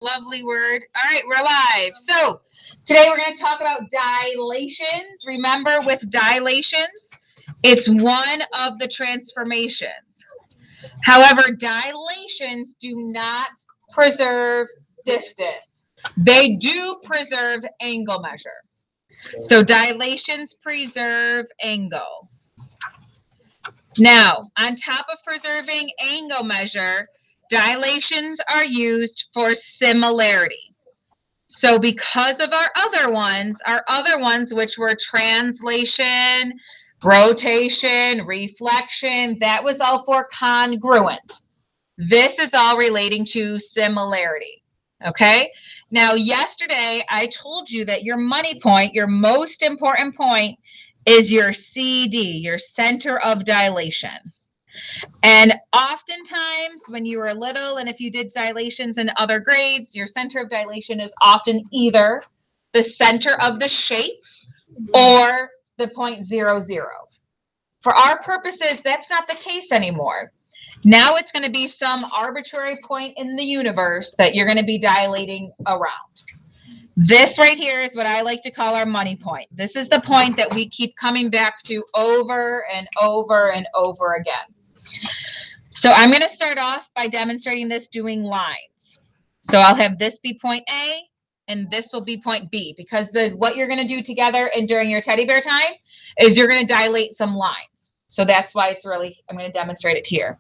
Lovely word. All right, we're live. So today we're going to talk about dilations. Remember, with dilations, it's one of the transformations. However, dilations do not preserve distance. They do preserve angle measure. So dilations preserve angle. Now, on top of preserving angle measure, dilations are used for similarity. So because of our other ones which were translation, rotation, reflection, that was all for congruent. This is all relating to similarity. Okay? Now, yesterday I told you that your money point, your most important point, is your CD, your center of dilation. And oftentimes when you were little and if you did dilations in other grades, your center of dilation is often either the center of the shape or the point 0, 0. For our purposes, that's not the case anymore. Now it's going to be some arbitrary point in the universe that you're going to be dilating around. This right here is what I like to call our money point. This is the point that we keep coming back to over and over and over again. So I'm going to start off by demonstrating this doing lines. So I'll have this be point A and this will be point B, because what you're going to do together and during your teddy bear time is you're going to dilate some lines. So that's why it's really, I'm going to demonstrate it here.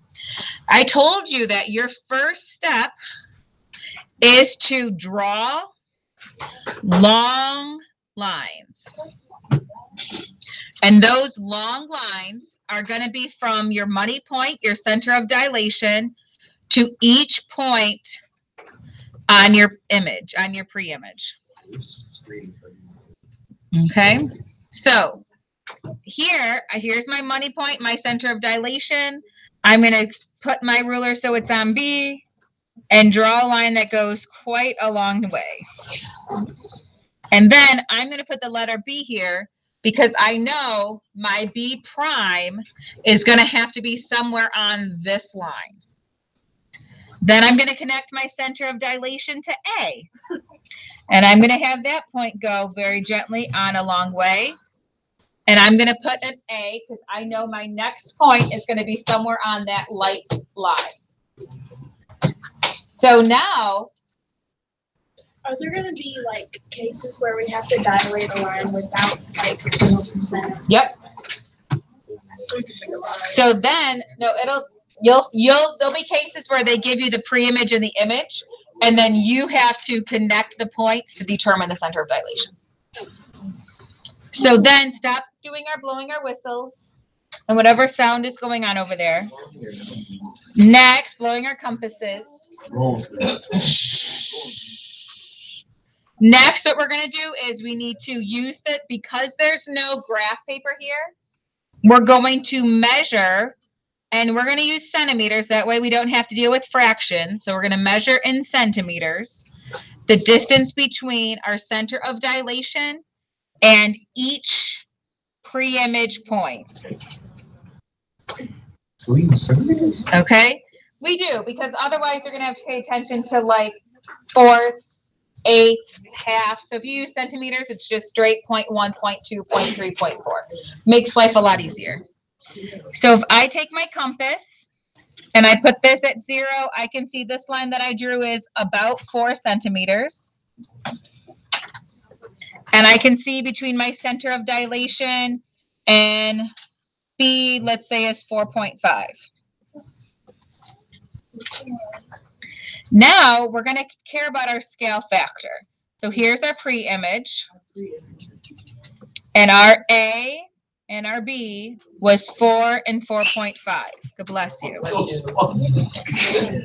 I told you that your first step is to draw long lines. And those long lines are going to be from your money point, your center of dilation, to each point on your image, on your pre-image. Okay, so here's my money point, my center of dilation. I'm going to put my ruler so it's on B and draw a line that goes quite a long way. And then I'm going to put the letter B here because I know my B prime is going to have to be somewhere on this line. Then I'm going to connect my center of dilation to A. And I'm going to have that point go very gently on a long way. And I'm going to put an A because I know my next point is going to be somewhere on that light line. So now, are there going to be like cases where we have to dilate a line without like this center? Yep. So then, no, there'll be cases where they give you the pre-image and the image, and then you have to connect the points to determine the center of dilation. So then stop blowing our whistles and whatever sound is going on over there. Next, blowing our compasses. Next, what we're going to do is we need to use that, because there's no graph paper here, we're going to measure, and we're going to use centimeters. That way we don't have to deal with fractions. So we're going to measure in centimeters the distance between our center of dilation and each pre-image point. Okay? We do, because otherwise you're going to have to pay attention to like fourths, eighths, halves. So if you use centimeters, it's just straight 0.1, 0.2, 0.3, 0.4. Makes life a lot easier. So if I take my compass and I put this at 0, I can see this line that I drew is about 4 centimeters. And I can see between my center of dilation and B, let's say, is 4.5. Now we're going to care about our scale factor. So here's our pre-image. And our A and our B was 4 and 4.5. God bless you.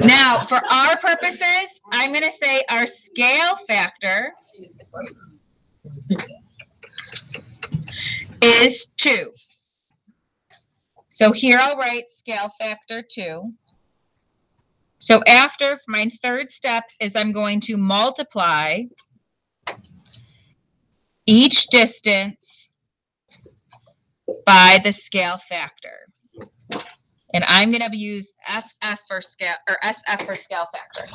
Now, for our purposes, I'm going to say our scale factor is 2. So here I'll write scale factor 2. So after, my third step is I'm going to multiply each distance by the scale factor. And I'm going to use FF for scale, or SF for scale factor.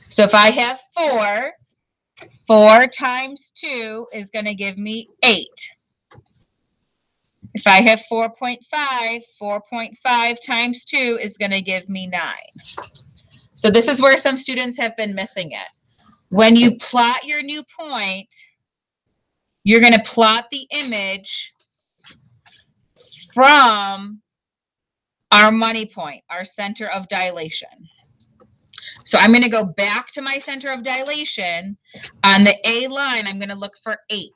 So if I have 4, 4 times 2 is going to give me 8. If I have 4.5, 4.5 times 2 is going to give me 9. So this is where some students have been missing it. When you plot your new point, you're going to plot the image from our money point, our center of dilation. So I'm going to go back to my center of dilation. On the A line, I'm going to look for 8.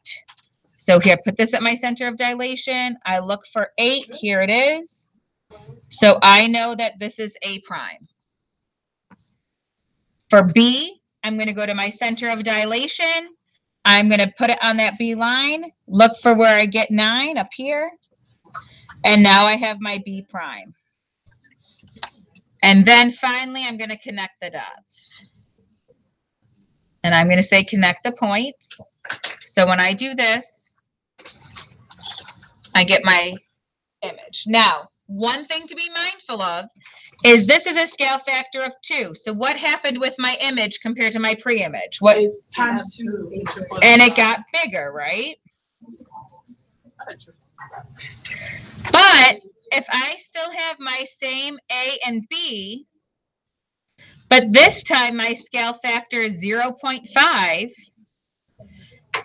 So here, put this at my center of dilation. I look for 8. Here it is. So I know that this is A prime. For B, I'm going to go to my center of dilation. I'm going to put it on that B line, look for where I get 9 up here. And now I have my B prime. And then finally, I'm going to connect the dots. And I'm going to say connect the points. So when I do this, I get my image. Now, one thing to be mindful of is this is a scale factor of 2. So what happened with my image compared to my pre-image? What Times 2. And it got bigger, right? But if I still have my same A and B, but this time my scale factor is 0.5,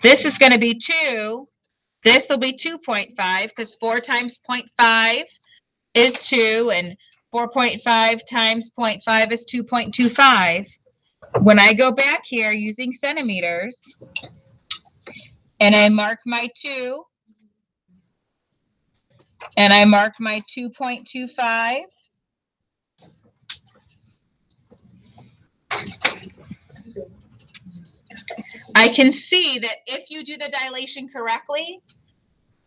this is going to be 2. This will be 2.5 because 4 times 0.5 is 2, and 4.5 times 0.5 is 2.25. When I go back here using centimeters, and I mark my 2, and I mark my 2.25, I can see that if you do the dilation correctly,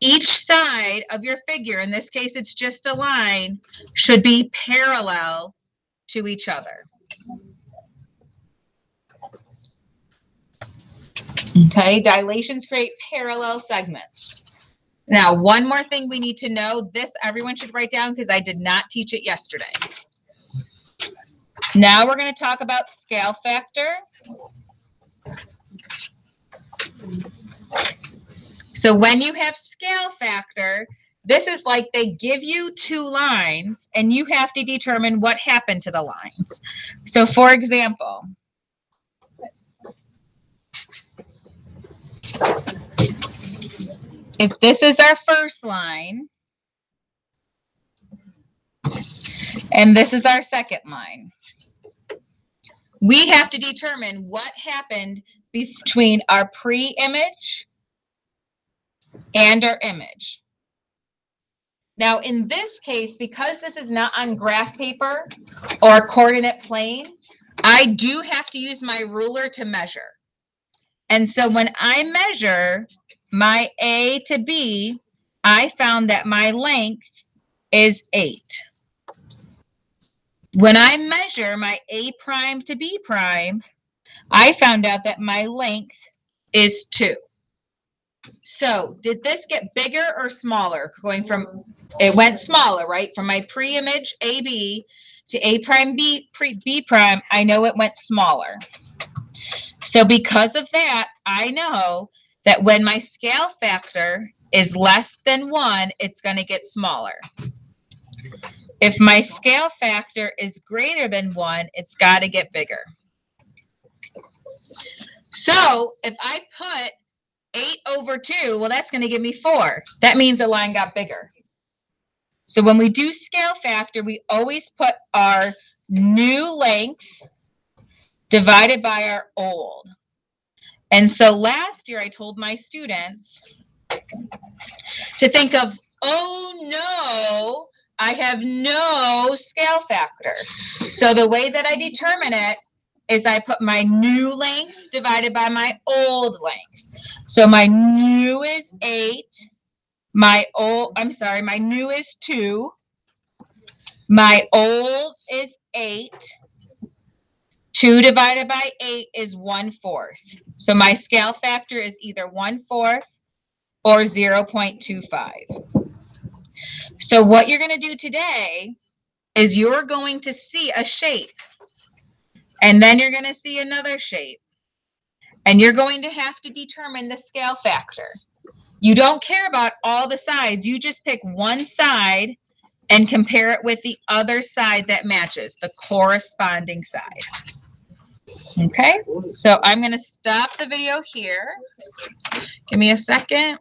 each side of your figure, in this case it's just a line, should be parallel to each other. Okay, dilations create parallel segments. Now, one more thing we need to know, this everyone should write down because I did not teach it yesterday. Now we're going to talk about scale factor. So when you have scale factor, this is like they give you 2 lines and you have to determine what happened to the lines. So for example, if this is our first line and this is our second line, we have to determine what happened between our pre-image and our image. Now, in this case, because this is not on graph paper or coordinate plane, I do have to use my ruler to measure. And so when I measure my A to B, I found that my length is 8. When I measure my A prime to B prime, I found out that my length is 2. So did this get bigger or smaller? Going from, it went smaller, right? From my pre-image AB to A prime B prime, I know it went smaller. So because of that, I know that when my scale factor is less than 1, it's going to get smaller. If my scale factor is greater than 1, it's got to get bigger. So if I put 8/2, well, that's going to give me 4. That means the line got bigger. So when we do scale factor, we always put our new length divided by our old. And so last year I told my students to think of, oh no, I have no scale factor. So the way that I determine it is I put my new length divided by my old length. So my new is 8. My new is 2. My old is 8. 2 divided by 8 is 1/4. So my scale factor is either 1/4 or 0.25. So what you're going to do today is you're going to see a shape. And then you're going to see another shape. And you're going to have to determine the scale factor. You don't care about all the sides. You just pick one side and compare it with the other side that matches, the corresponding side. Okay, so I'm going to stop the video here. Give me a second.